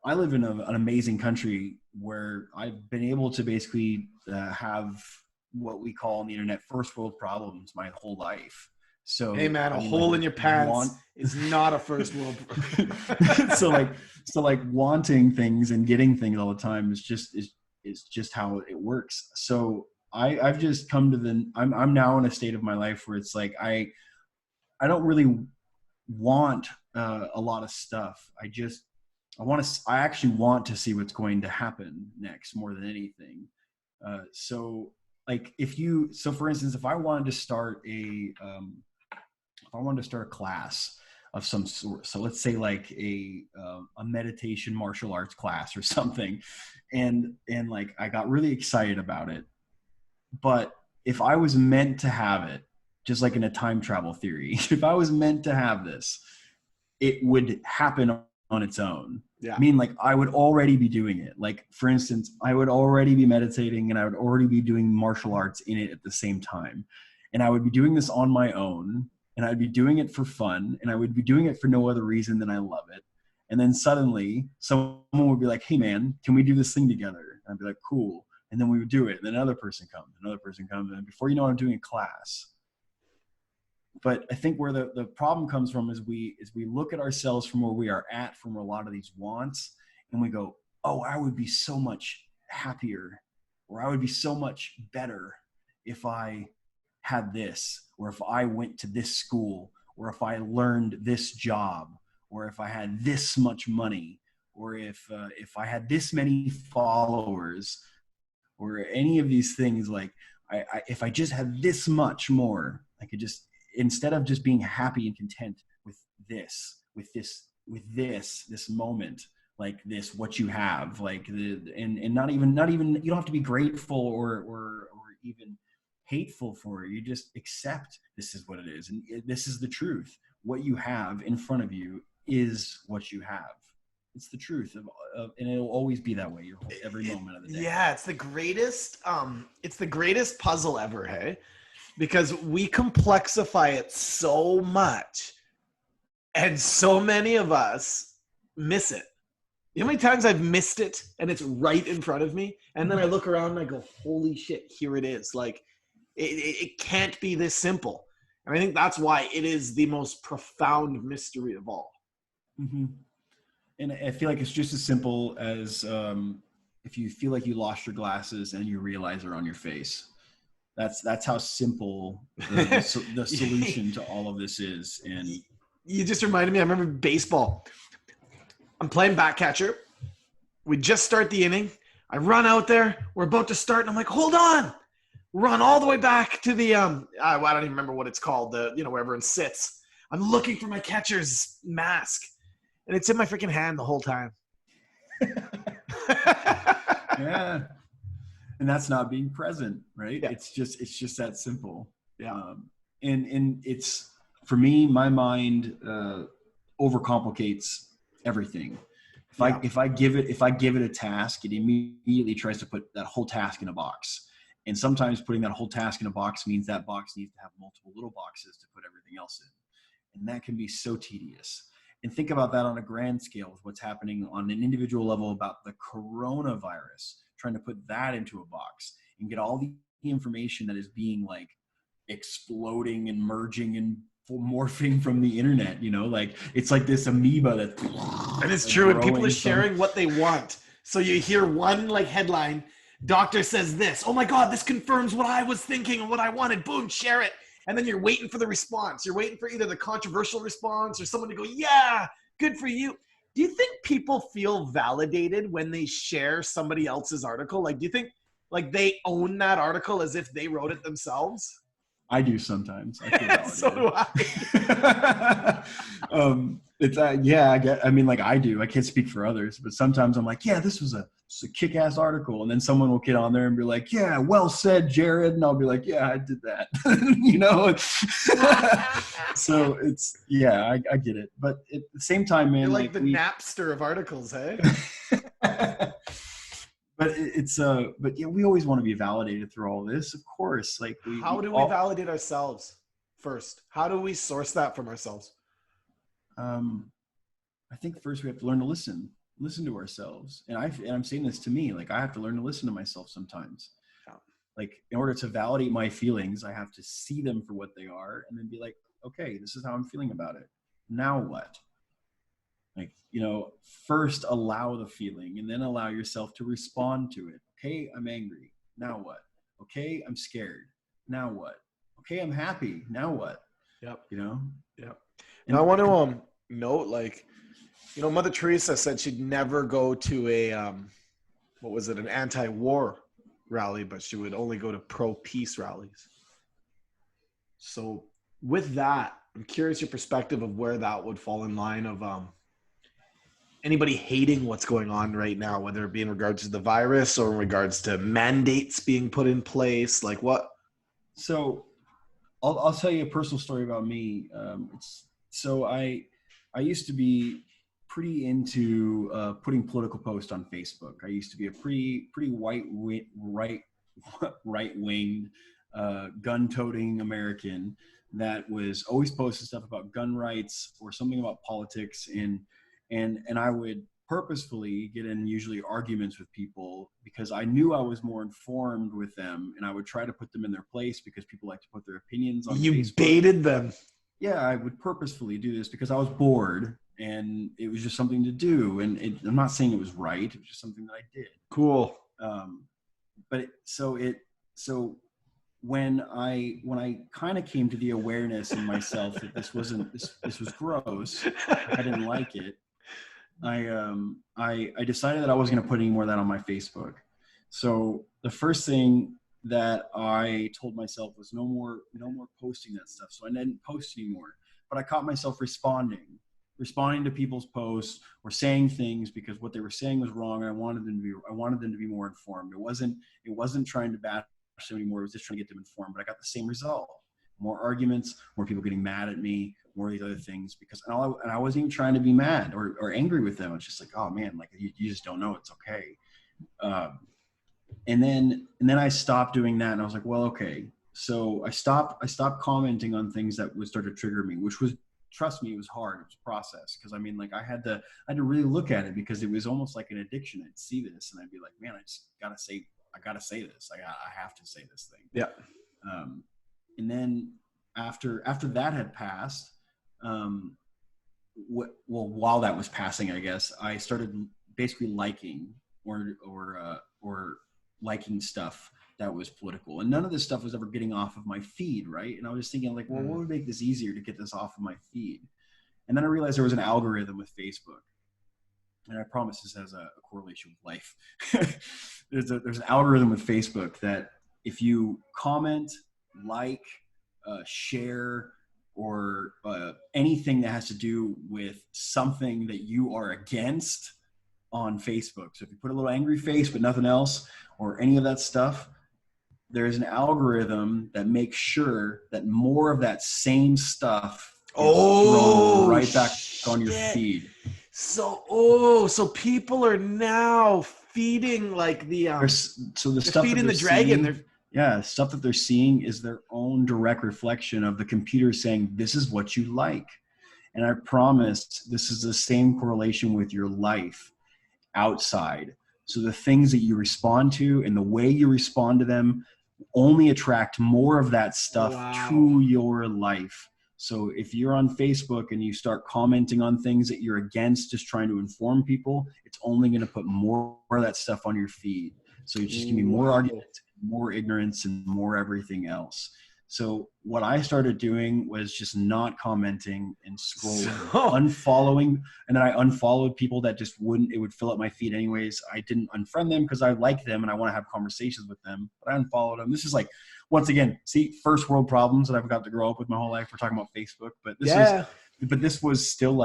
I live in an amazing country where I've been able to basically have what we call on the internet first world problems my whole life. So, hey man, a hole in your pants is not a first world. so wanting things and getting things all the time is just how it works. So I've just come to I'm now in a state of my life where it's like I don't really want a lot of stuff. I actually want to see what's going to happen next more than anything. So for instance, if I wanted to start a class of some sort, so let's say like a meditation martial arts class or something, and like I got really excited about it, but if I was meant to have it, just like in a time travel theory, if I was meant to have this, it would happen on its own. Yeah. I mean, like I would already be doing it. Like for instance, I would already be meditating and I would already be doing martial arts in it at the same time. And I would be doing this on my own, and I'd be doing it for fun, and I would be doing it for no other reason than I love it. And then suddenly someone would be like, "Hey man, can we do this thing together?" And I'd be like, "Cool." And then we would do it. And then another person comes, and before you know it, I'm doing a class. But I think where the problem comes from is we look at ourselves from where we are at, from a lot of these wants, and we go, "Oh, I would be so much happier, or I would be so much better if I had this, or if I went to this school, or if I learned this job, or if I had this much money, or if I had this many followers, or any of these things. Like if I just had this much more, I could just." Instead of just being happy and content with this moment, like this, what you have, like and not even, you don't have to be grateful or even hateful for it. You just accept this is what it is. And this is the truth. What you have in front of you is what you have. It's the truth and it'll always be that way every moment of the day. Yeah. It's the greatest puzzle ever. Hey, because we complexify it so much, and so many of us miss it. You know how many times I've missed it and it's right in front of me, and then I look around and I go, holy shit, here it is. Like it can't be this simple. And I think that's why it is the most profound mystery of all. Mm-hmm. And I feel like it's just as simple as if you feel like you lost your glasses and you realize they're on your face. That's how simple the solution to all of this is. And you just reminded me, I remember baseball. I'm playing back catcher. We just start the inning. I run out there. We're about to start, and I'm like, hold on. Run all the way back to the I don't even remember what it's called, where everyone sits. I'm looking for my catcher's mask, and it's in my freaking hand the whole time. Yeah. And that's not being present, right? Yeah. It's just that simple. Yeah. And it's, for me, my mind overcomplicates everything. If I give it a task, it immediately tries to put that whole task in a box. And sometimes putting that whole task in a box means that box needs to have multiple little boxes to put everything else in. And that can be so tedious. And think about that on a grand scale with what's happening on an individual level about the coronavirus, trying to put that into a box and get all the information that is being like exploding and merging and morphing from the internet, like it's like this amoeba that, and it's true. And people are sharing what they want. So you hear one like headline, doctor says this. Oh my God, this confirms what I was thinking and what I wanted. Boom, share it. And then you're waiting for the response. You're waiting for either the controversial response or someone to go, yeah, good for you. Do you think people feel validated when they share somebody else's article? Like, do you think like they own that article as if they wrote it themselves? I do sometimes. I feel validated. So do I. It's yeah, I mean, like I do. I can't speak for others, but sometimes I'm like, yeah, this was a kick-ass article, and then someone will get on there and be like, yeah, well said, Jared, and I'll be like, yeah, I did that. You know. So it's I get it, but at the same time, man, you're like the Napster of articles, hey? But but yeah, we always want to be validated through all this, of course. Like, how do we validate ourselves first? How do we source that from ourselves? I think first we have to learn to listen to ourselves. And I'm saying this to me, like I have to learn to listen to myself sometimes. Yeah. Like in order to validate my feelings, I have to see them for what they are and then be like, okay, this is how I'm feeling about it. Now what? Like, you know, first allow the feeling and then allow yourself to respond to it. Okay, I'm angry. Now what? Okay, I'm scared. Now what? Okay, I'm happy. Now what? Yep. You know? Yep. And I want to note, like, you know, Mother Teresa said she'd never go to a, an anti-war rally, but she would only go to pro-peace rallies. So with that, I'm curious your perspective of where that would fall in line of anybody hating what's going on right now, whether it be in regards to the virus or in regards to mandates being put in place, like what? So I'll tell you a personal story about me. So I used to be pretty into putting political posts on Facebook. I used to be a pretty right-winged, gun-toting American that was always posting stuff about gun rights or something about politics, and I would purposefully get in usually arguments with people because I knew I was more informed with them, and I would try to put them in their place because people like to put their opinions on You Facebook. baited them. Yeah, I would purposefully do this because I was bored and it was just something to do. And I'm not saying it was right. It was just something that I did. Cool. So when I kind of came to the awareness in myself that this was gross, I didn't like it. I decided that I wasn't going to put any more of that on my Facebook. So the first thing that I told myself was no more posting that stuff. So I didn't post anymore, but I caught myself responding to people's posts or saying things because what they were saying was wrong. I wanted them to be more informed. It wasn't trying to bash them anymore. It was just trying to get them informed, but I got the same result. More arguments, more people getting mad at me, more of these other things because, and I wasn't even trying to be mad or angry with them. It's just like, oh man, like you just don't know. It's okay. And then I stopped doing that, and I was like, well, okay. So I stopped commenting on things that would start to trigger me, which was, trust me, it was hard. It was a process because I mean, like I had to really look at it because it was almost like an addiction. I'd see this and I'd be like, man, I gotta say this. I have to say this thing. Yeah. And then after that had passed, while that was passing, I guess I started basically liking or liking stuff that was political, and none of this stuff was ever getting off of my feed, right? And I was just thinking like, well, what would make this easier to get this off of my feed? And then I realized there was an algorithm with Facebook, and I promise this has a correlation with life. There's an algorithm with Facebook that if you comment, like, share, or anything that has to do with something that you are against on Facebook. So if you put a little angry face but nothing else or any of that stuff, there's an algorithm that makes sure that more of that same stuff is thrown right back on your feed. So people are now feeding like the stuff feeding the dragon. Stuff that they're seeing is their own direct reflection of the computer saying, this is what you like. And I promise this is the same correlation with your life outside. So the things that you respond to and the way you respond to them only attract more of that stuff to your life. So if you're on Facebook and you start commenting on things that you're against, just trying to inform people, it's only going to put more of that stuff on your feed. So it's just going to be more arguments, more ignorance, and more everything else. So what I started doing was just not commenting and scrolling, unfollowing. And then I unfollowed people that just wouldn't, it would fill up my feed anyways. I didn't unfriend them because I like them and I want to have conversations with them, but I unfollowed them. This is like, once again, see, first world problems that I've got to grow up with my whole life. We're talking about Facebook, but this was still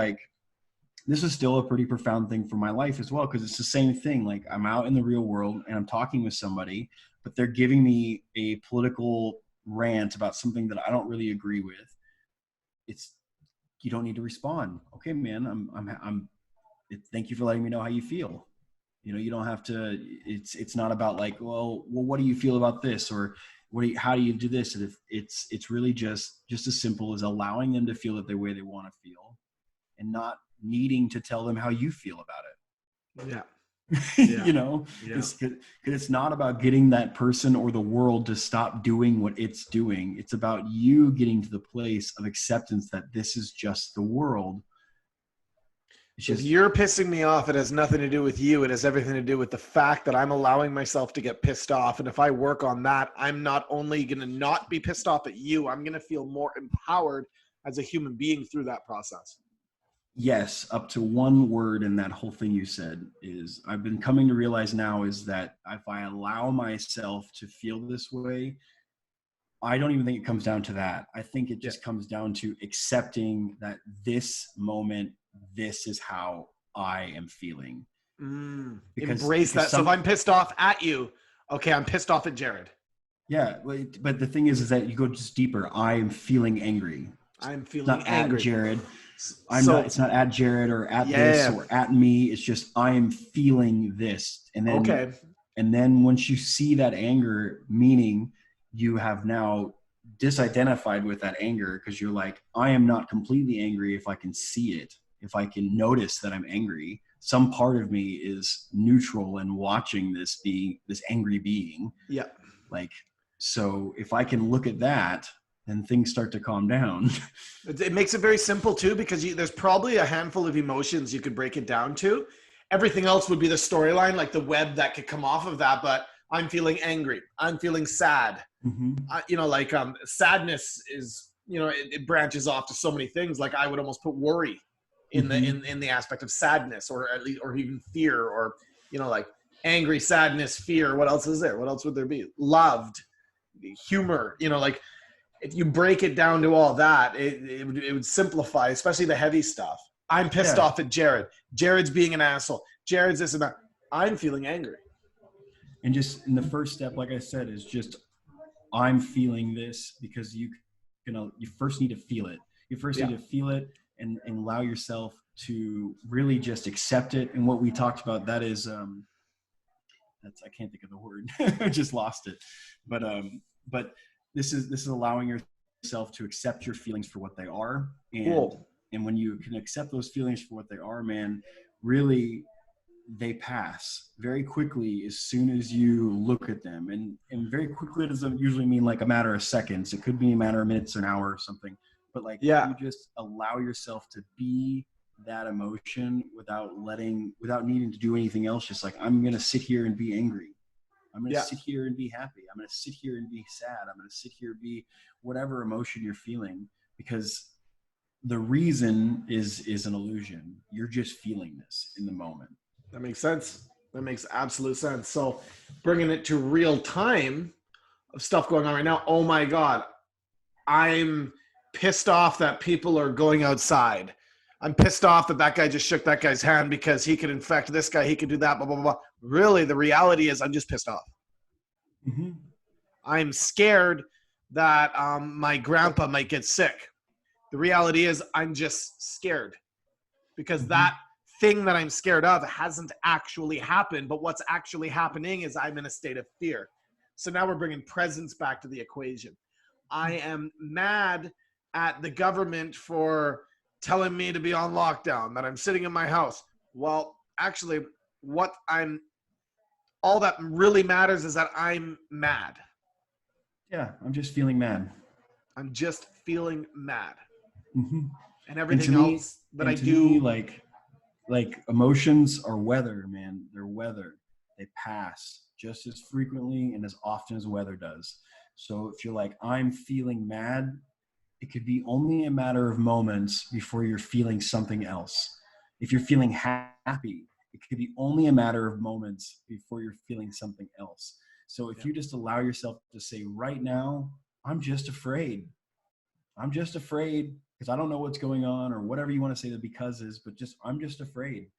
a pretty profound thing for my life as well. Cause it's the same thing. Like I'm out in the real world and I'm talking with somebody, but they're giving me a political rant about something that I don't really agree with. You don't need to respond. Okay, man, thank you for letting me know how you feel. You don't have to, it's not about like, well, what do you feel about this? Or how do you do this? And it's really just as simple as allowing them to feel it the way they want to feel and not needing to tell them how you feel about it. Yeah. It's not about getting that person or the world to stop doing what it's doing. It's about you getting to the place of acceptance that this is just the world. If you're pissing me off, it has nothing to do with you. It has everything to do with the fact that I'm allowing myself to get pissed off. And if I work on that, I'm not only going to not be pissed off at you, I'm going to feel more empowered as a human being through that process. Yes, up to one word in that whole thing you said is I've been coming to realize now is that if I allow myself to feel this way, I don't even think it comes down to that. I think it just comes down to accepting that this moment, this is how I am feeling. Embrace that. So if I'm pissed off at you, okay, I'm pissed off at Jared. Yeah, but the thing is that you go just deeper. I am feeling angry. I'm feeling angry. At Jared. It's not at Jared or at this or at me. It's just I am feeling this. And then and then once you see that anger, meaning you have now disidentified with that anger because you're like, I am not completely angry if I can see it. If I can notice that I'm angry, some part of me is neutral and watching this angry being. Yeah. Like, so if I can look at that, and things start to calm down. It makes it very simple too, because there's probably a handful of emotions you could break it down to. Everything else would be the storyline, like the web that could come off of that. But I'm feeling angry. I'm feeling sad. Mm-hmm. Sadness is, it branches off to so many things. Like I would almost put worry in the aspect of sadness, or at least, or even fear, or, like angry, sadness, fear. What else is there? What else would there be? Loved, humor, like, if you break it down to all that, it would simplify, especially the heavy stuff. I'm pissed off at Jared. Jared's being an asshole. Jared's this and that. I'm feeling angry. And just in the first step, like I said, is just I'm feeling this, because you first need to feel it. You first need to feel it and allow yourself to really just accept it. And what we talked about, that is I can't think of the word. I just lost it. But this is allowing yourself to accept your feelings for what they are. And when you can accept those feelings for what they are, man, really they pass very quickly as soon as you look at them. And very quickly doesn't usually mean like a matter of seconds. It could be a matter of minutes or an hour or something. But you just allow yourself to be that emotion without needing to do anything else. Just like, I'm going to sit here and be angry. I'm going to sit here and be happy. I'm going to sit here and be sad. I'm going to sit here and be whatever emotion you're feeling, because the reason is an illusion. You're just feeling this in the moment. That makes sense. That makes absolute sense. So bringing it to real time of stuff going on right now. Oh my God. I'm pissed off that people are going outside. I'm pissed off that guy just shook that guy's hand because he could infect this guy. He could do that, blah, blah, blah. Really, the reality is I'm just pissed off. Mm-hmm. I'm scared that my grandpa might get sick. The reality is I'm just scared because that thing that I'm scared of hasn't actually happened. But what's actually happening is I'm in a state of fear. So now we're bringing presence back to the equation. I am mad at the government for telling me to be on lockdown, that I'm sitting in my house. Well, actually, all that really matters is that I'm mad. Yeah, I'm just feeling mad. I'm just feeling mad. Mhm. and And to everything me, else that I me, do. like emotions are weather, man. They're weather. They pass just as frequently and as often as weather does. So if you're like, I'm feeling mad, it could be only a matter of moments before you're feeling something else. If you're feeling happy, it could be only a matter of moments before you're feeling something else. So if Yeah. you just allow yourself to say, right now, I'm just afraid. I'm just afraid because I don't know what's going on, or whatever you want to say the because is, but just, I'm just afraid.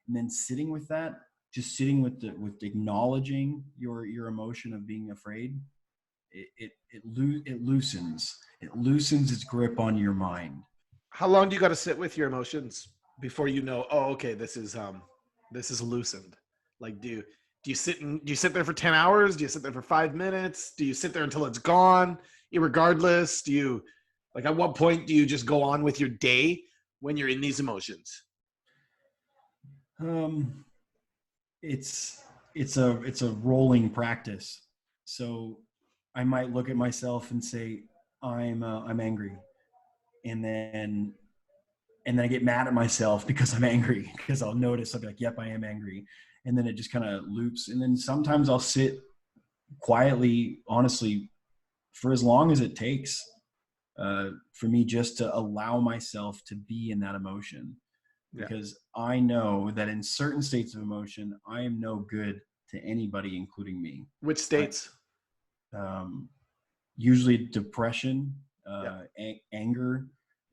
And then sitting with that, just sitting with with acknowledging your emotion of being afraid, it loosens its grip on your mind. How long do you got to sit with your emotions before you know, oh, okay, this is loosened? Like, do you sit there for 10 hours? Do you sit there for 5 minutes? Do you sit there until it's gone, irregardless? Do you, like, at what point do you just go on with your day when you're in these emotions? Um, it's it's a rolling practice. So I might look at myself and say, I'm angry, and then I get mad at myself because I'm angry, because I'll notice, I'll be like, yep, I am angry. And then it just kind of loops. And then sometimes I'll sit quietly, honestly, for as long as it takes, for me just to allow myself to be in that emotion. Yeah. Because I know that in certain states of emotion, I am no good to anybody, including me. Which I, states? um, Usually depression, Yeah. anger,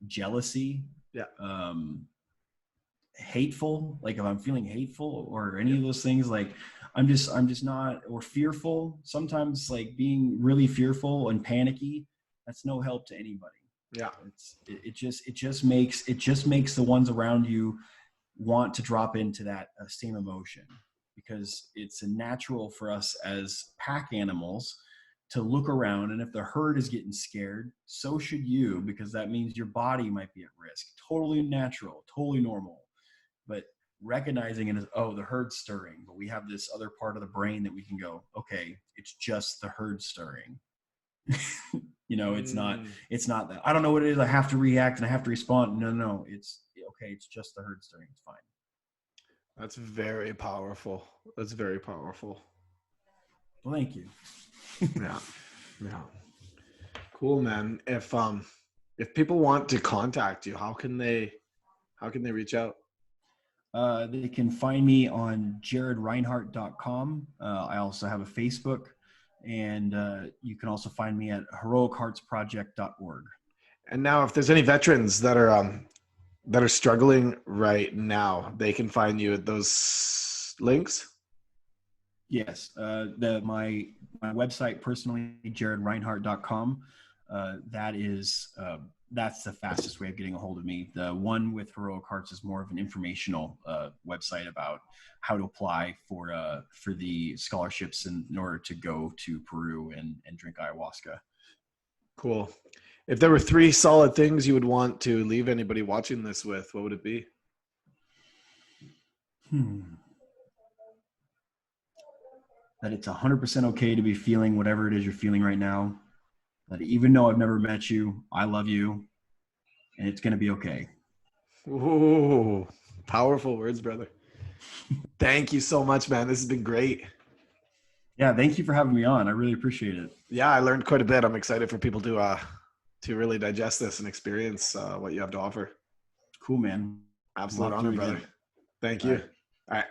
jealousy, Yeah. um, hateful, like if I'm feeling hateful or any Yeah. of those things, like I'm just not, or fearful sometimes, like being really fearful and panicky, that's no help to anybody. Yeah. It just makes the ones around you want to drop into that same emotion, because it's a natural for us as pack animals to look around, and if the herd is getting scared, so should you, because that means your body might be at risk. Totally natural, totally normal. But recognizing it as, oh, the herd's stirring, but we have this other part of the brain that we can go, okay, it's just the herd stirring. It's not, Mm, that I don't know what it is, I have to react and I have to respond. No, it's okay, it's just the herd stirring, it's fine. that's very powerful. That's very powerful. Well, thank you. Yeah. Yeah. Cool, man. If people want to contact you, how can they reach out? They can find me on jaredrinehart.com. I also have a Facebook, and you can also find me at heroicheartsproject.org. And now, if there's any veterans that are struggling right now, they can find you at those links. Yes, my website personally, jaredrinehart.com. That is that's the fastest way of getting a hold of me. The one with Heroic Hearts is more of an informational website about how to apply for the scholarships in order to go to Peru and drink ayahuasca. Cool. If there were three solid things you would want to leave anybody watching this with, what would it be? That it's 100% okay to be feeling whatever it is you're feeling right now. That even though I've never met you, I love you, and it's going to be okay. Ooh, powerful words, brother. Thank you so much, man. This has been great. Yeah, thank you for having me on. I really appreciate it. Yeah, I learned quite a bit. I'm excited for people to really digest this and experience what you have to offer. Cool, man. Absolute Love to honor, do it brother. again. Thank All you. right. All right.